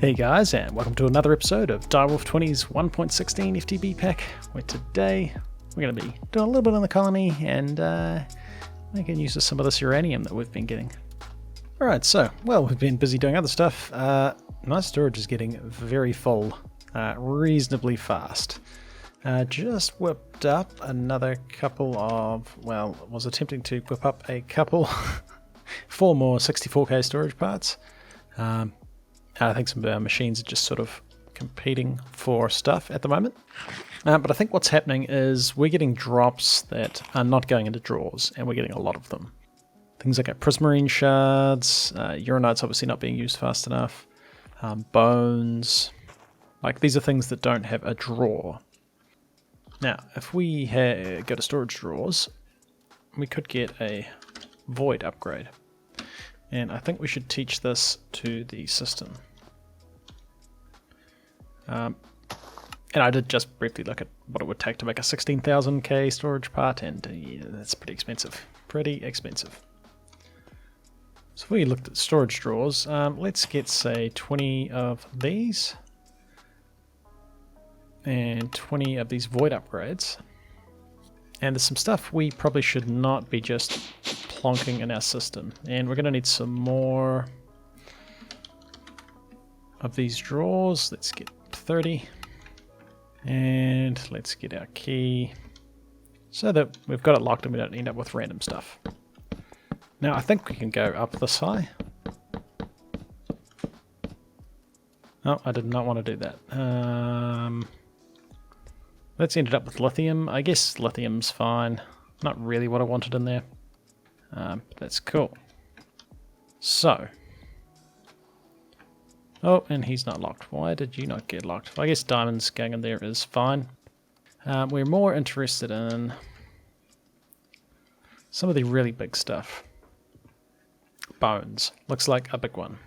Hey guys, and welcome to another episode of Direwolf20's 1.16 FTB Pack, where today we're going to be doing a little bit on the colony and making use of some of this uranium that we've been getting. Alright, so, well, we've been busy doing other stuff. My storage is getting very full, reasonably fast. Just whipped up another couple of, well, was attempting to whip up a couple, 4 more 64k storage parts. I think some of our machines are just sort of competing for stuff at the moment. But I think what's happening is we're getting drops that are not going into drawers, and we're getting a lot of them. Things like prismarine shards, uranite's obviously not being used fast enough, bones. Like, these are things that don't have a drawer. Now, if we go to storage drawers, we could get a void upgrade. And I think we should teach this to the system. And I did just briefly look at what it would take to make a 16,000k storage part, and yeah, that's pretty expensive. Pretty expensive. So if we looked at storage drawers, let's get, say, 20 of these. And 20 of these void upgrades. And there's some stuff we probably should not be just plonking in our system. And we're going to need some more of these drawers. Let's get 30. And let's get our key so that we've got it locked and we don't end up with random stuff. Now I think we can go up this high. Oh, I did not want to do that. Let's end it up with lithium. I guess lithium's fine. Not really what I wanted in there. But that's cool. So. Oh, and he's not locked. Why did you not get locked? I guess diamonds going in there is fine. We're more interested in some of the really big stuff. Bones. Looks like a big one.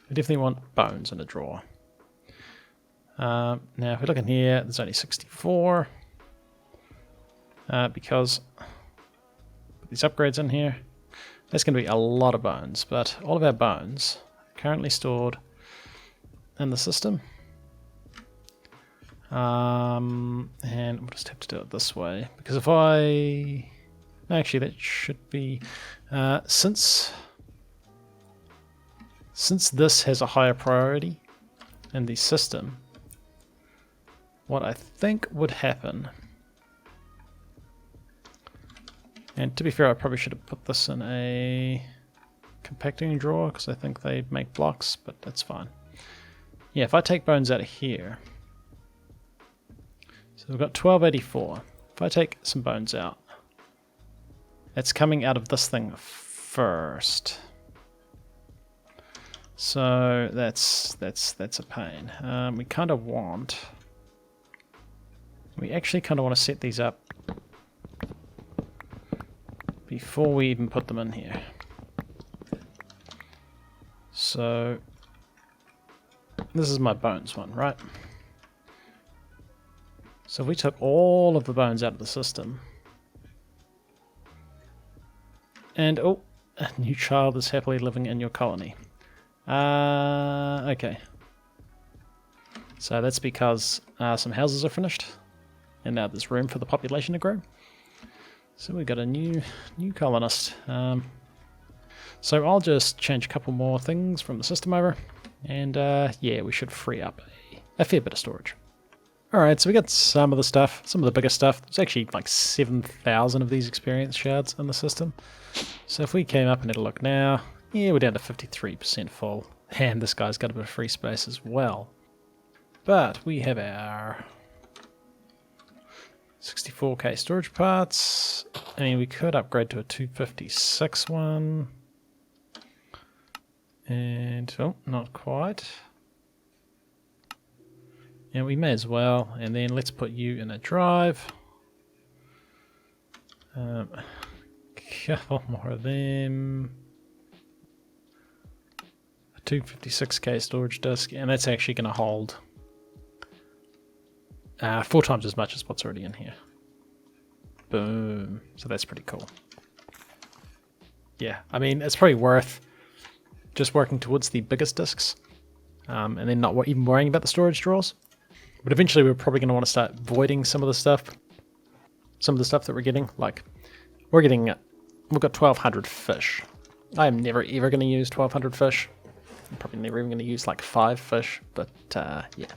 We definitely want bones in a drawer. Now, if we look in here, there's only 64. Because put these upgrades in here, that's going to be a lot of bones. But all of our bones are currently stored in the system. And we'll just have to do it this way. Because if I... Actually, that should be... Since this has a higher priority in the system, what I think would happen, and to be fair, I probably should have put this in a compacting drawer because I think they make blocks, but that's fine. Yeah, if I take bones out of here, so we've got 1284. If I take some bones out, it's coming out of this thing first. So that's a pain. We actually kind of want to set these up before we even put them in here. So this is my bones one, right? So if we took all of the bones out of the system, and oh, a new child is happily living in your colony. Okay. So that's because some houses are finished. And now there's room for the population to grow. So we've got a new colonist. So I'll just change a couple more things from the system over. And yeah, we should free up a fair bit of storage. Alright, so we got some of the stuff, some of the bigger stuff. There's actually like 7,000 of these experience shards in the system. So if we came up and had a look now, yeah, we're down to 53% full. And this guy's got a bit of free space as well. But we have our 64k storage parts. I mean, we could upgrade to a 256 one. And, oh, not quite. And we may as well. And then let's put you in a drive. Couple more of them. A 256k storage disk. And that's actually going to hold 4 times as much as what's already in here. Boom. So that's pretty cool. Yeah, I mean, it's probably worth just working towards the biggest discs. and then not even worrying about the storage drawers. But eventually we're probably going to want to start voiding some of the stuff. Some of the stuff that we're getting. Like, we've got 1,200 fish. I am never ever going to use 1,200 fish. I'm probably never even going to use like 5 fish. But yeah,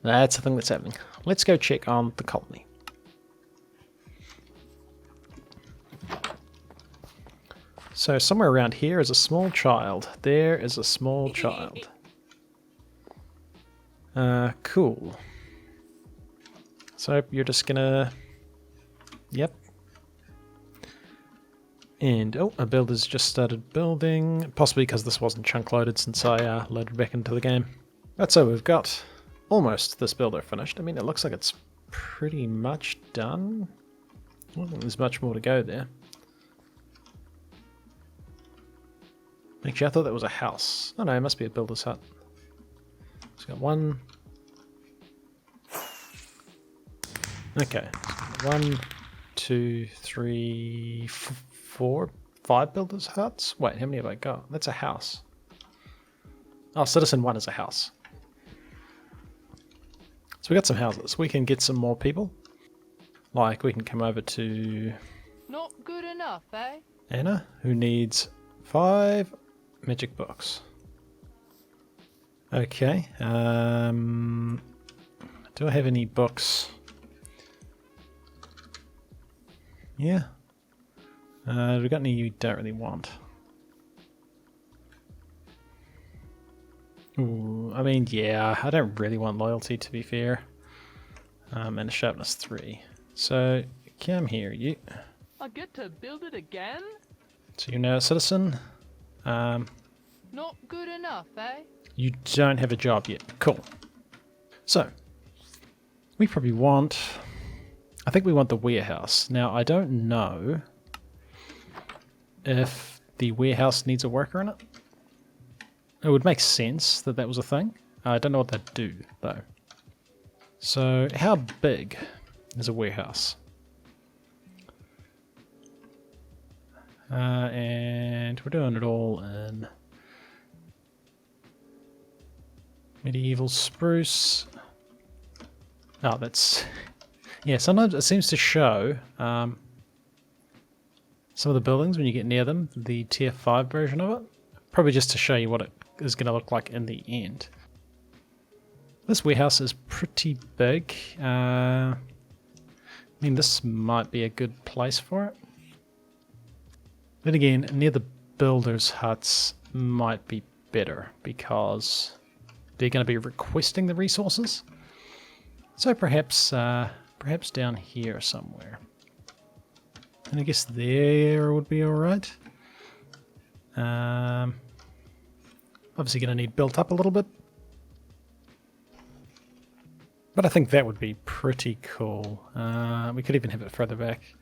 that's the thing that's happening. Let's go check on the colony. So somewhere around here is a small child. There is a small child. Cool. So you're just gonna... Yep. And, oh, a builder's just started building. Possibly because this wasn't chunk loaded since I loaded back into the game. But so we've got almost this builder finished. I mean, it looks like it's pretty much done. I don't think there's much more to go there. Actually, I thought that was a house. Oh no, it must be a builder's hut. It's got 1... Okay. 1, 2, 3, 4, 5 builders' huts? Wait, how many have I got? That's a house. Oh, Citizen 1 is a house. So we got some houses. We can get some more people. Like, we can come over to... Not good enough, eh? Anna, who needs 5 magic books. Okay. Do I have any books? Yeah. Have we got any you don't really want? Ooh, I mean, yeah, I don't really want loyalty, to be fair. And a sharpness 3. So, come here, you. I get to build it again? So you're now a citizen. Not good enough, eh? You don't have a job yet. Cool. So, we probably want... I think we want the warehouse. Now, I don't know if the warehouse needs a worker in it. It would make sense that that was a thing. I don't know what they'd do, though. So, how big is a warehouse? And we're doing it all in medieval spruce. Oh, that's... Yeah, sometimes it seems to show some of the buildings when you get near them, the tier 5 version of it. Probably just to show you what it is going to look like in the end. This warehouse is pretty big. I mean, this might be a good place for it. Then again, near the builders' huts might be better because they're going to be requesting the resources. So perhaps perhaps down here somewhere. And I guess there would be alright. Obviously going to need built up a little bit. But I think that would be pretty cool. We could even have it further back.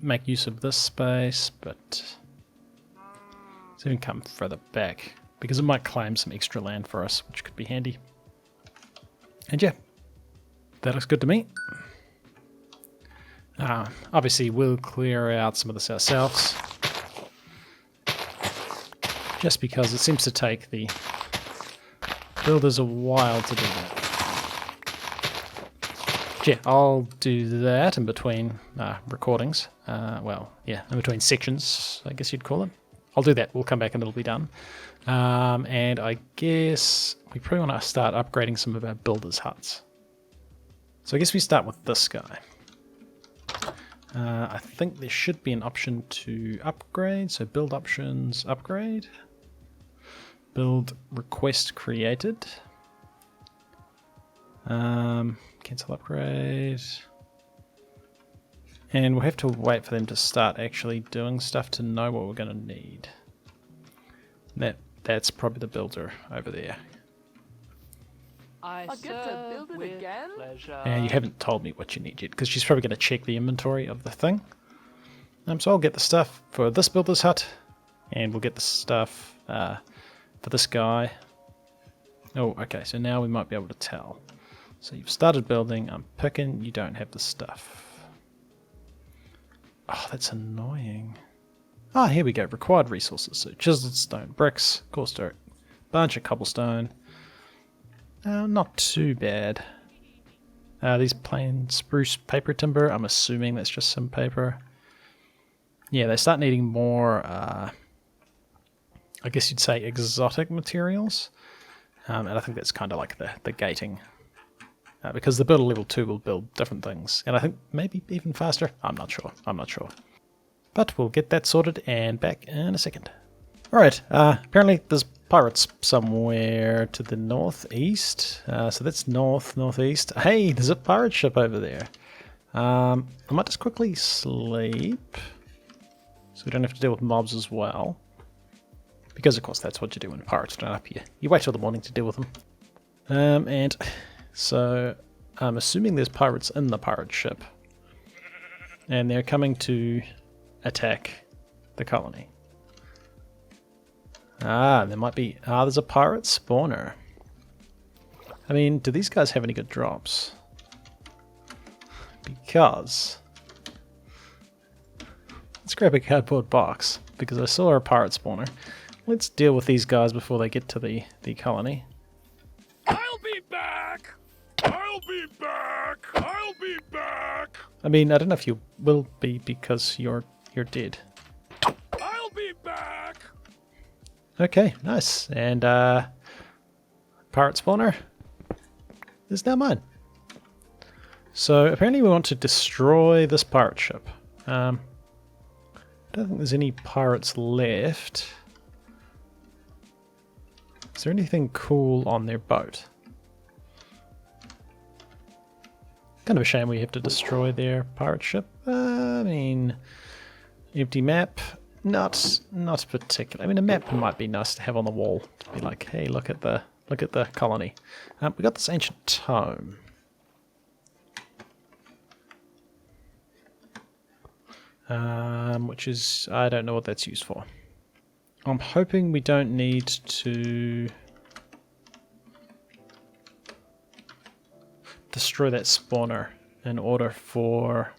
Make use of this space, but let's even come further back because it might claim some extra land for us, which could be handy. And yeah, that looks good to me. Obviously, we'll clear out some of this ourselves, just because it seems to take the builders a while to do that. Yeah, I'll do that in between recordings. Well, yeah, in between sections, I guess you'd call it. I'll do that. We'll come back and it'll be done. And I guess we probably want to start upgrading some of our builders' huts. So I guess we start with this guy. I think there should be an option to upgrade. So build options, upgrade. Build request created. Cancel upgrade. And we'll have to wait for them to start actually doing stuff to know what we're going to need. That's probably the builder over there. I get to build it again? Pleasure. And you haven't told me what you need yet, because she's probably going to check the inventory of the thing. So I'll get the stuff for this builder's hut, and we'll get the stuff for this guy. Oh, okay, so now we might be able to tell. So you've started building, I'm picking, you don't have the stuff. Oh, that's annoying. Ah, here we go, required resources. So chiseled stone, bricks, coarse dirt, bunch of cobblestone. Not too bad. These plain spruce paper timber, I'm assuming that's just some paper. Yeah, they start needing more, I guess you'd say exotic materials. And I think that's kind of like the gating. Because the builder level 2 will build different things. And I think maybe even faster. I'm not sure. But we'll get that sorted and back in a second. Alright, apparently there's pirates somewhere to the northeast. So that's northeast. Hey, there's a pirate ship over there. I might just quickly sleep, so we don't have to deal with mobs as well. Because of course that's what you do when pirates turn up. You wait till the morning to deal with them. And so I'm assuming there's pirates in the pirate ship. And they're coming to attack the colony. There might be... there's a pirate spawner. I mean, do these guys have any good drops? Because... let's grab a cardboard box, because I saw a pirate spawner. Let's deal with these guys before they get to the colony. I'll be back! I'll be back! I'll be back! I mean, I don't know if you will be because you're dead. I'll be back! Okay, nice. And pirate spawner is now mine. So apparently we want to destroy this pirate ship. I don't think there's any pirates left. Is there anything cool on their boat? Kind of a shame we have to destroy their pirate ship. I mean, empty map. Not particular. I mean, a map might be nice to have on the wall to be like, hey, look at the colony. We got this ancient tome. Which is, I don't know what that's used for. I'm hoping we don't need to destroy that spawner in order for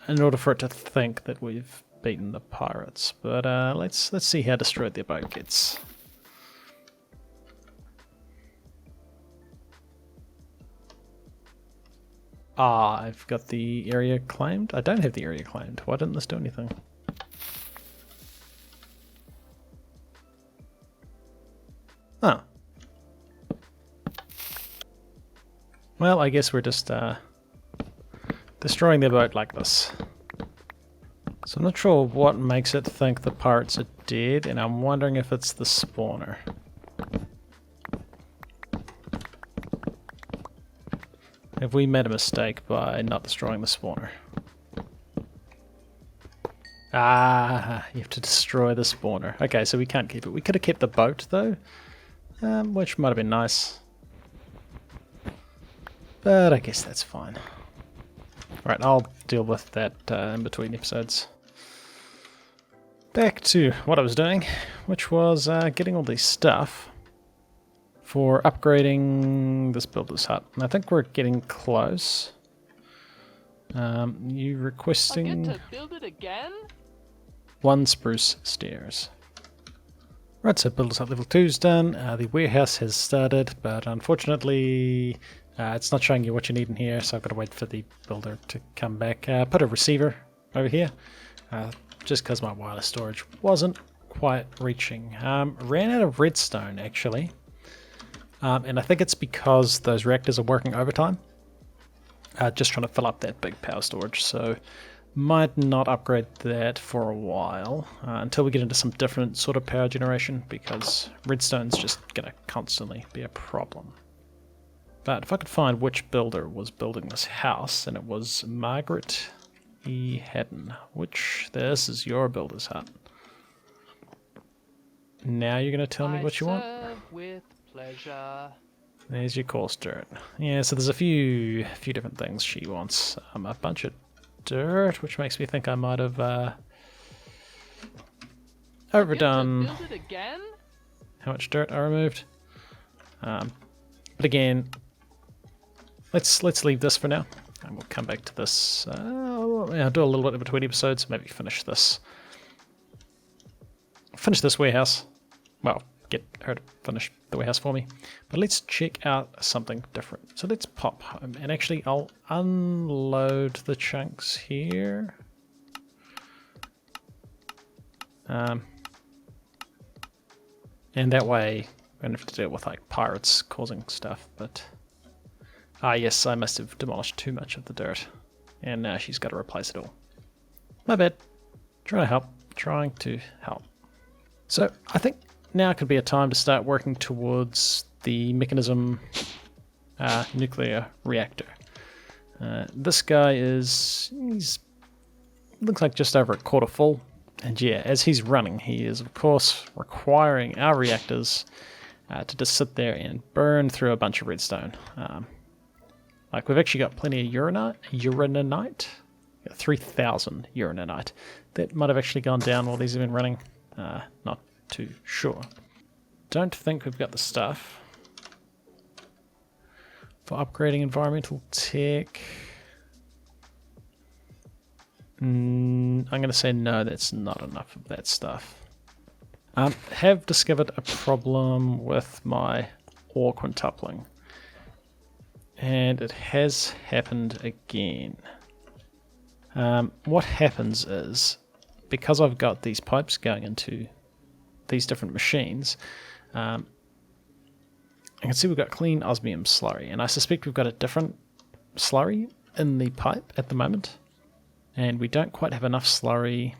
it to think that we've beaten the pirates. But let's see how destroyed their boat gets. I've got the area claimed. I don't have the area claimed. Why didn't this do anything? Oh. Well, I guess we're just destroying their boat like this. So I'm not sure what makes it think the pirates are dead, and I'm wondering if it's the spawner. Have we made a mistake by not destroying the spawner? You have to destroy the spawner. Okay, so we can't keep it. We could have kept the boat, though, which might have been nice. But I guess that's fine. Right, I'll deal with that in between episodes. Back to what I was doing, which was getting all this stuff for upgrading this builder's hut. And I think we're getting close. You requesting... I get to build it again? 1 spruce stairs. Right, so builder's hut level 2's done. The warehouse has started, but unfortunately it's not showing you what you need in here, so I've got to wait for the builder to come back. Put a receiver over here, just because my wireless storage wasn't quite reaching. Ran out of redstone, actually. And I think it's because those reactors are working overtime. Just trying to fill up that big power storage, so might not upgrade that for a while until we get into some different sort of power generation, because redstone's just going to constantly be a problem. But if I could find which builder was building this house, and it was Margaret E. Haddon, which this is your builder's hut. Now you're going to tell me what you want? With pleasure. There's your coarse dirt. Yeah, so there's a few different things she wants. A bunch of dirt, which makes me think I might have overdone Build it again? how much dirt I removed. But again, let's leave this for now, and we'll come back to this. I'll do a little bit in between episodes. Maybe finish this warehouse. Well, get her to finish the warehouse for me. But let's check out something different. So let's pop home, and actually I'll unload the chunks here. And that way I don't have to deal with like pirates causing stuff. But yes, I must have demolished too much of the dirt, and now she's got to replace it all. My bad. Trying to help. So I think now could be a time to start working towards the Mekanisim nuclear reactor. This guy he's looks like just over a quarter full. And yeah, as he's running, he is of course requiring our reactors to just sit there and burn through a bunch of redstone. Like we've actually got plenty of uraninite, 3,000 uraninite. That might have actually gone down while these have been running. Not too sure. Don't think we've got the stuff for upgrading environmental tech. I'm going to say no, that's not enough of that stuff. Have discovered a problem with my ore quintupling. And it has happened again. What happens is, because I've got these pipes going into these different machines, I can see we've got clean osmium slurry, and I suspect we've got a different slurry in the pipe at the moment. And we don't quite have enough slurry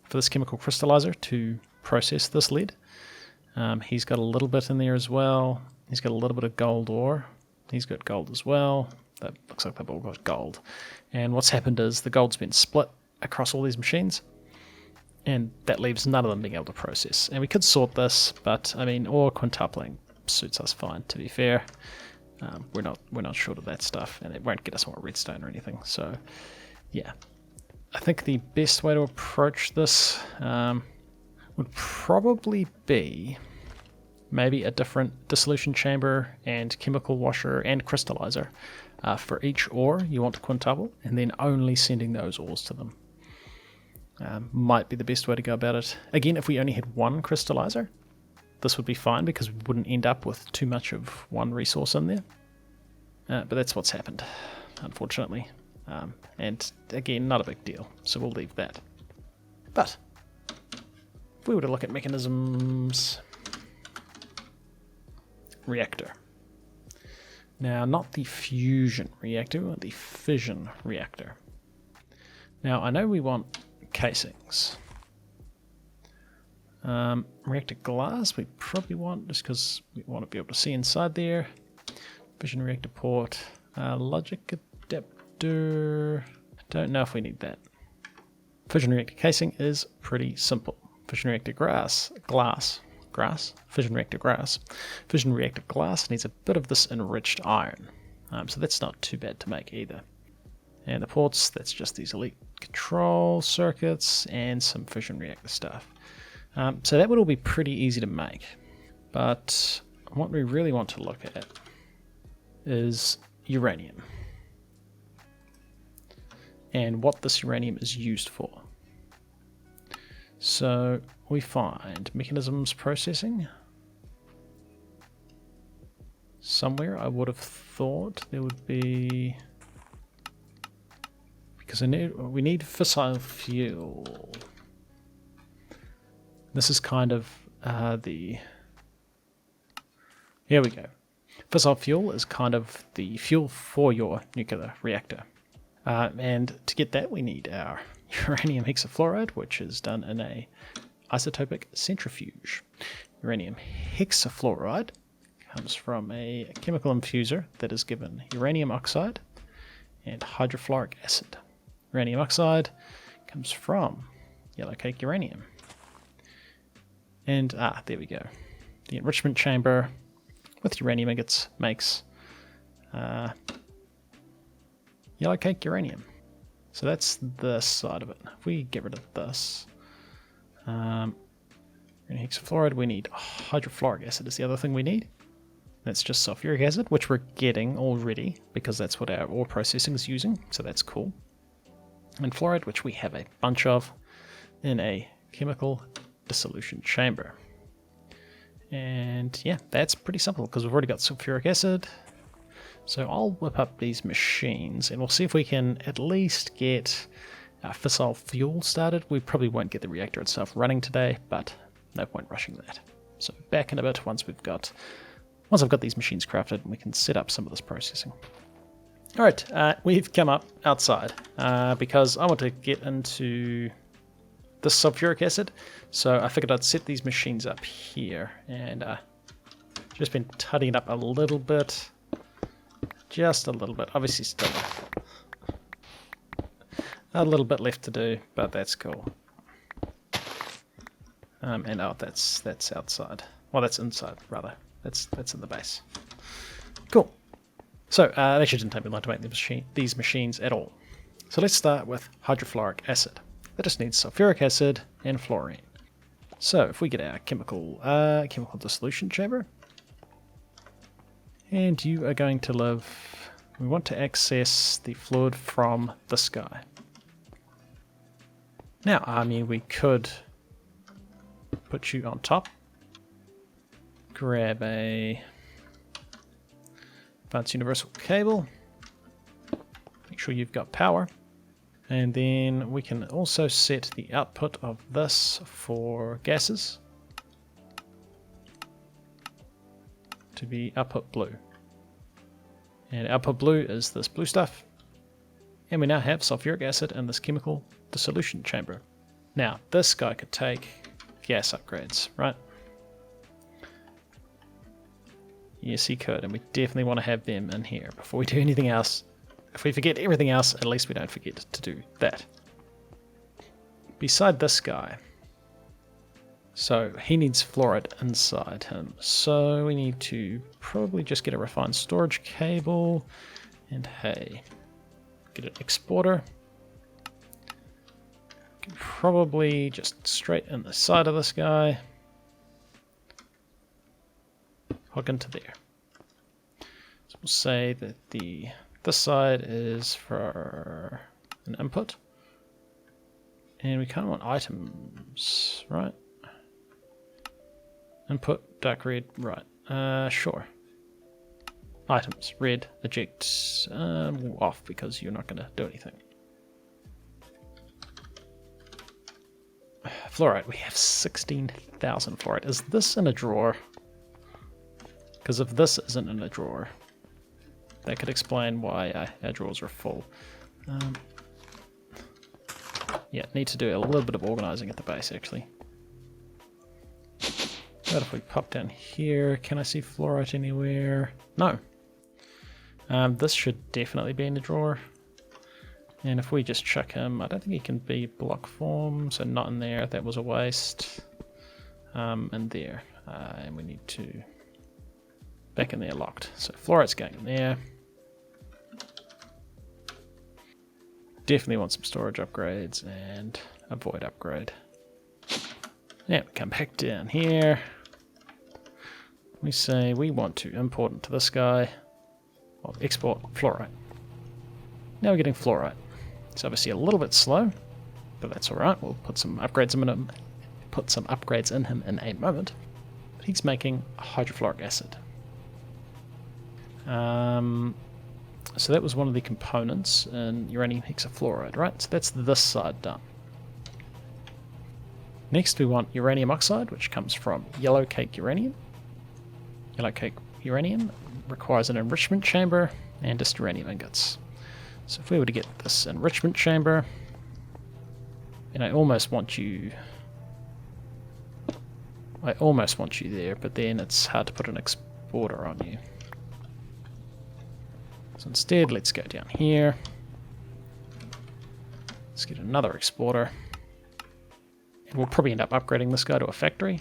for this chemical crystallizer to process this lead. He's got a little bit in there as well. He's got a little bit of gold ore. He's got gold as well. That looks like they've all got gold. And what's happened is the gold's been split across all these machines, and that leaves none of them being able to process. And we could sort this, but I mean, ore quintupling suits us fine, to be fair. We're not short of that stuff, and it won't get us more redstone or anything. So yeah, I think the best way to approach this would probably be maybe a different dissolution chamber and chemical washer and crystallizer for each ore you want to quintuple, and then only sending those ores to them. Might be the best way to go about it. Again, if we only had one crystallizer, this would be fine because we wouldn't end up with too much of one resource in there. But that's what's happened, unfortunately. And again, not a big deal, so we'll leave that. But if we were to look at Mekanisim's reactor. Now, not the fusion reactor, but the fission reactor. Now, I know we want casings. Reactor glass we probably want, just because we want to be able to see inside there. Fission reactor port. Logic adapter. Don't know if we need that. Fission reactor casing is pretty simple. Fission reactor glass. Fission reactor glass. Fission reactor glass needs a bit of this enriched iron. So that's not too bad to make either. And the ports, that's just these elite control circuits and some fission reactor stuff. So that would all be pretty easy to make. But what we really want to look at is uranium. And what this uranium is used for. So we find Mekanisim's processing. Somewhere I would have thought there would be, because we need fissile fuel. This is kind of here we go. Fissile fuel is kind of the fuel for your nuclear reactor. And to get that, we need our uranium hexafluoride, which is done in a isotopic centrifuge. Uranium hexafluoride comes from a chemical infuser that is given uranium oxide and hydrofluoric acid. Uranium oxide comes from yellow cake uranium. And there we go. The enrichment chamber with uranium ingots makes yellow cake uranium. So that's this side of it. If we get rid of this, uranium hexafluoride, we need hydrofluoric acid is the other thing we need. That's just sulfuric acid, which we're getting already because that's what our ore processing is using, so that's cool. And fluoride, which we have a bunch of in a chemical dissolution chamber. And yeah, that's pretty simple because we've already got sulfuric acid. So I'll whip up these machines and we'll see if we can at least get our fissile fuel started. We probably won't get the reactor itself running today, but no point rushing that. So back in a bit once I've got these machines crafted and we can set up some of this processing. Alright, we've come up outside because I want to get into this sulfuric acid. So I figured I'd set these machines up here and just been tidying it up a little bit. Just a little bit. Obviously still a little bit left to do, but that's cool. And oh, that's outside. Well, that's inside, rather. That's in the base. Cool. So, that actually didn't take me long to make these machines at all. So let's start with hydrofluoric acid. That just needs sulfuric acid and fluorine. So if we get our chemical dissolution chamber, and you are going to live, we want to access the fluid from this guy. Now, I mean, we could put you on top, grab a advanced universal cable, make sure you've got power, and then we can also set the output of this for gases to be output blue. And output blue is this blue stuff. And we now have sulfuric acid in this chemical dissolution chamber. Now, this guy could take gas upgrades, right? Yes, he could, and we definitely want to have them in here before we do anything else. If we forget everything else, at least we don't forget to do that. Beside this guy, so he needs fluoride inside him, so we need to probably just get a refined storage cable, and hey, get an exporter. Probably just straight in the side of this guy. Hook into there. So we'll say that this side is for an input. And we kind of want items, right? Input, dark red, right. Sure. Items, red, eject, off because you're not going to do anything. Fluoride, we have 16,000 fluoride. Is this in a drawer? Because if this isn't in a drawer, that could explain why our drawers are full. Yeah, need to do a little bit of organizing at the base, actually. But if we pop down here, can I see fluorite anywhere? No. This should definitely be in the drawer. And if we just chuck him, I don't think he can be block form, so not in there. That was a waste. And there. And we need to... back in there locked. So fluorite's going in there. Definitely want some storage upgrades and a void upgrade. Yeah, we come back down here. We say we want to import into this guy. Well, export fluorite. Now we're getting fluorite. It's obviously a little bit slow, but that's alright. We'll put some upgrades in him. Put some upgrades in him in a moment. But he's making hydrofluoric acid. So that was one of the components in uranium hexafluoride, right? So that's this side done. Next we want uranium oxide, which comes from yellow cake uranium. Yellow cake uranium requires an enrichment chamber and just uranium ingots. So if we were to get this enrichment chamber, and I almost want you there, but then it's hard to put an exporter on you. So instead, let's go down here. Let's get another exporter. And we'll probably end up upgrading this guy to a factory.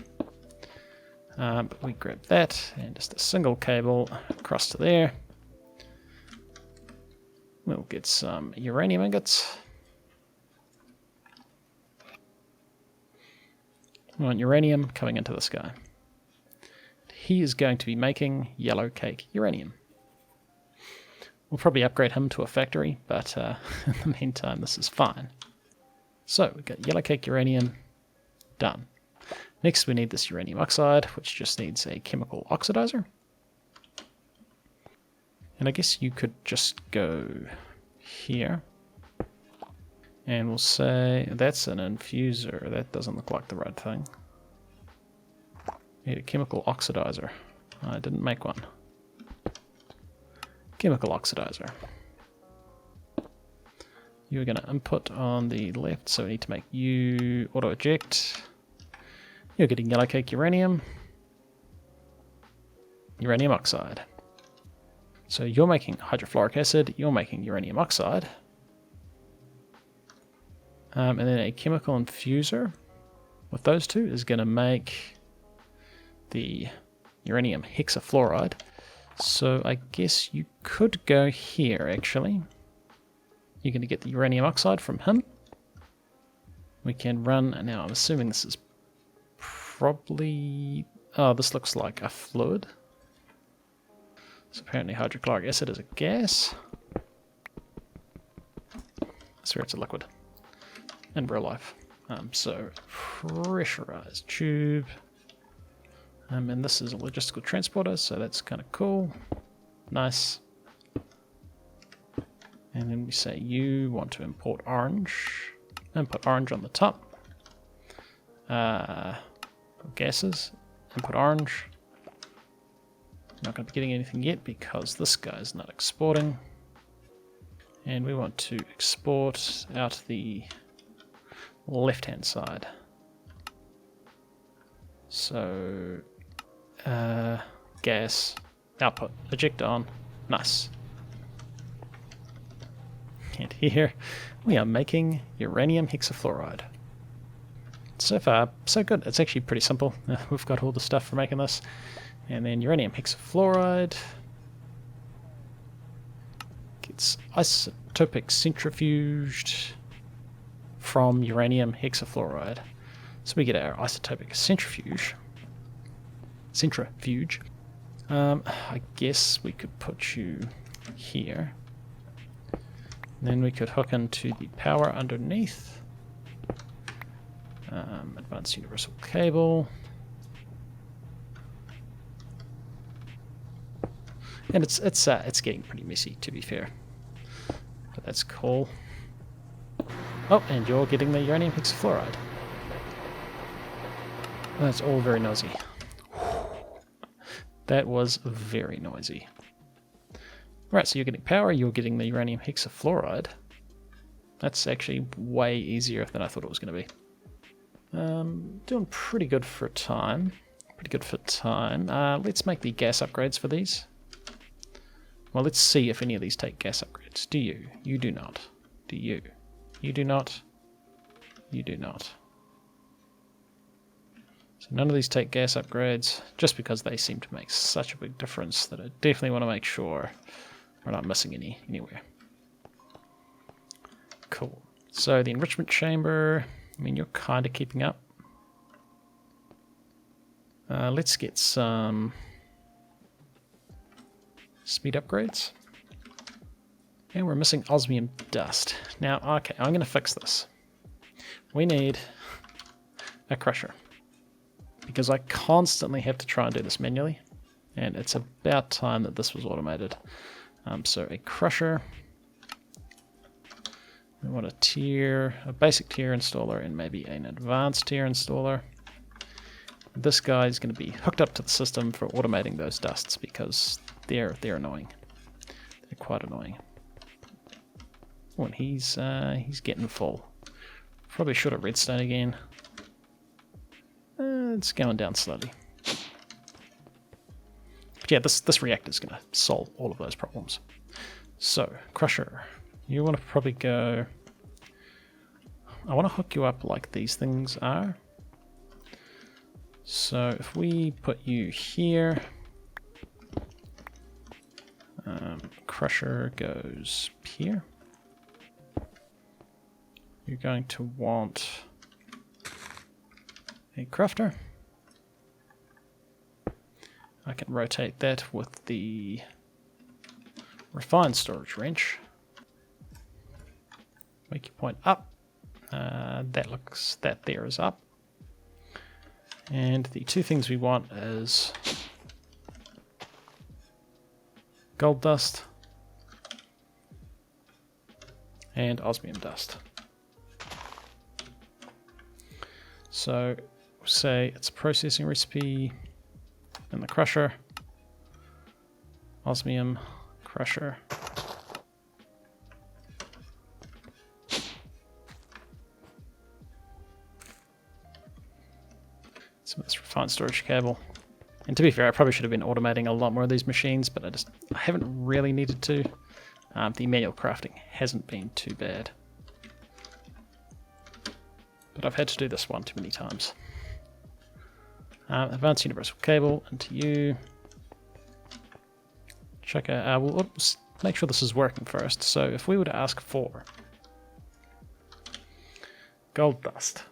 But we grab that and just a single cable across to there. We'll get some uranium ingots. We want uranium coming into this guy. He is going to be making yellow cake uranium. We'll probably upgrade him to a factory, but in the meantime, this is fine. So we've got yellow cake uranium done. Next we need this uranium oxide, which just needs a chemical oxidizer. And I guess you could just go here. And we'll say that's an infuser. That doesn't look like the right thing. Need a chemical oxidizer. I didn't make one. Chemical oxidizer. You're going to input on the left, so we need to make you auto eject. You're getting yellow cake uranium. Uranium oxide. So you're making hydrofluoric acid, you're making uranium oxide. And then a chemical infuser with those two is going to make the uranium hexafluoride. So I guess you could go here actually. You're going to get the uranium oxide from him. We can run, now I'm assuming this is probably, oh, this looks like a fluid. So apparently hydrochloric acid is a gas. I swear it's a liquid in real life. So pressurized tube. And this is a logistical transporter, so that's kind of cool. Nice. And then we say you want to import orange. Input orange on the top. Gases. Input orange. Not going to be getting anything yet because this guy's not exporting. And we want to export out the left-hand side. So, gas, output, eject on, nice. And here we are making uranium hexafluoride. So far, so good. It's actually pretty simple. We've got all the stuff for making this. And then uranium hexafluoride gets isotopic centrifuged from uranium hexafluoride. So we get our isotopic centrifuge. I guess we could put you here. Then we could hook into the power underneath. Advanced universal cable. And it's getting pretty messy, to be fair. But that's cool. Oh, and you're getting the uranium hexafluoride. That's all very noisy. That was very noisy. Right, so you're getting power, you're getting the uranium hexafluoride. That's actually way easier than I thought it was going to be. Doing pretty good for time. Let's make the gas upgrades for these. Well, let's see if any of these take gas upgrades. Do you? You do not. Do you? You do not. You do not. So none of these take gas upgrades, just because they seem to make such a big difference that I definitely want to make sure we're not missing anywhere. Cool. So the enrichment chamber, I mean, you're kind of keeping up. Let's get some speed upgrades. And we're missing osmium dust. Now, okay, I'm going to fix this. We need a crusher, because I constantly have to try and do this manually, and it's about time that this was automated. So a crusher. We want a basic tier installer, and maybe an advanced tier installer. This guy is going to be hooked up to the system for automating those dusts, because they're annoying. They're quite annoying. Oh, and he's getting full. Probably should have redstone again. It's going down slowly. But yeah, this reactor is going to solve all of those problems. So, crusher, you want to probably go... I want to hook you up like these things are. So if we put you here, crusher goes here. You're going to want a crafter. I can rotate that with the refined storage wrench. Make your point up. That there is up. And the two things we want is gold dust and osmium dust. So we'll say it's a processing recipe in the crusher, osmium crusher. Some of this refined storage cable. And to be fair, I probably should have been automating a lot more of these machines, but I haven't really needed to. The manual crafting hasn't been too bad. But I've had to do this one too many times. Advanced universal cable into you. Check out, we'll make sure this is working first. So if we were to ask for gold dust.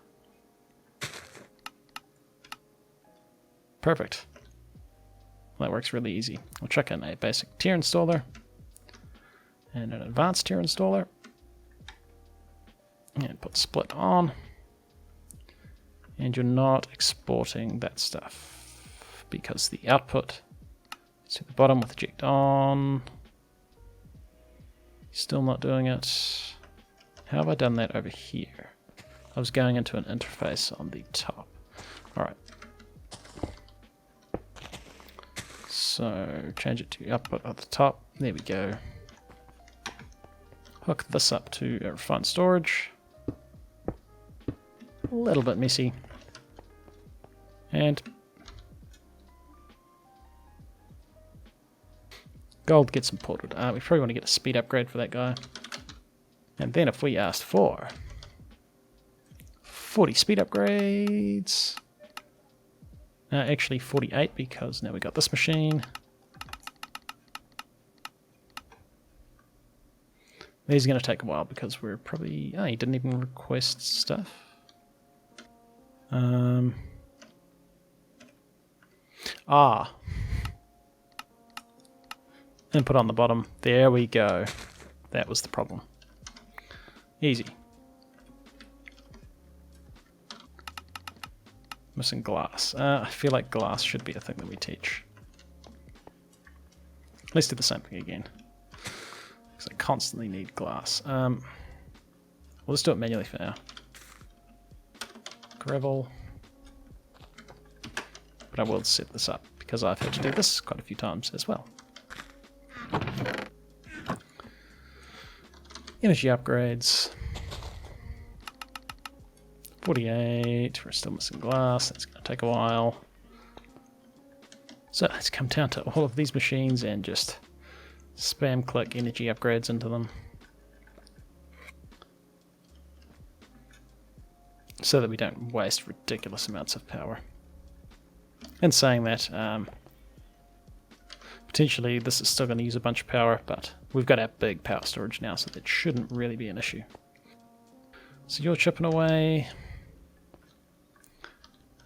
Perfect. Well, that works really easy. We'll check in a basic tier installer and an advanced tier installer. And put split on. And you're not exporting that stuff because the output is at the bottom with eject on. Still not doing it. How have I done that over here? I was going into an interface on the top. Alright. So change it to output at the top. There we go. Hook this up to a refined storage. A little bit messy. And gold gets imported. We probably want to get a speed upgrade for that guy. And then if we asked for 40 speed upgrades, actually 48 because now we got this machine. These are going to take a while because we're probably... Oh, he didn't even request stuff. Input on the bottom. There we go. That was the problem. Easy. Missing glass. I feel like glass should be a thing that we teach. Let's do the same thing again. Because I constantly need glass. We'll just do it manually for now. Gravel. But I will set this up because I've had to do this quite a few times as well. Energy upgrades. 48. We're still missing glass. That's going to take a while. So let's come down to all of these machines and just spam click energy upgrades into them. So that we don't waste ridiculous amounts of power. And saying that, potentially this is still going to use a bunch of power, but we've got our big power storage now, so that shouldn't really be an issue. So you're chipping away.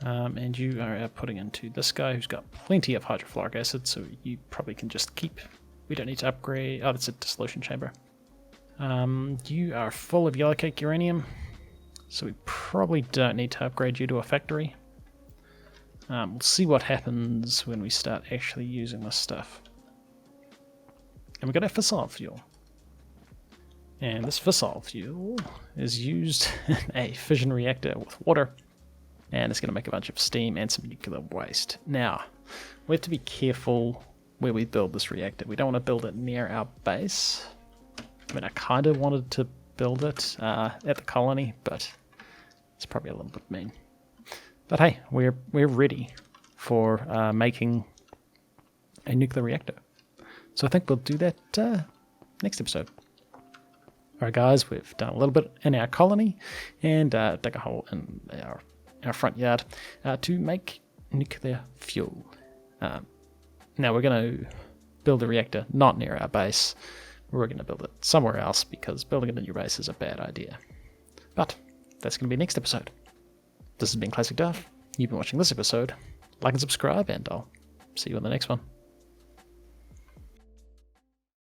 And you are putting into this guy who's got plenty of hydrofluoric acid, so you probably can just keep. We don't need to upgrade. Oh, that's a dissolution chamber. You are full of yellow cake uranium, so we probably don't need to upgrade you to a factory. We'll see what happens when we start actually using this stuff. And we've got our fissile fuel. And this fissile fuel is used in a fission reactor with water. And it's going to make a bunch of steam and some nuclear waste. Now, we have to be careful where we build this reactor. We don't want to build it near our base. I mean, I kind of wanted to build it at the colony, but it's probably a little bit mean. But hey, we're ready for making a nuclear reactor. So I think we'll do that next episode. Alright guys, we've done a little bit in our colony and dug a hole in our front yard to make nuclear fuel. Now we're going to build a reactor not near our base. We're going to build it somewhere else because building it in your base is a bad idea. But that's going to be next episode. This has been ClassicDuff. You've been watching this episode. Like and subscribe, and I'll see you on the next one.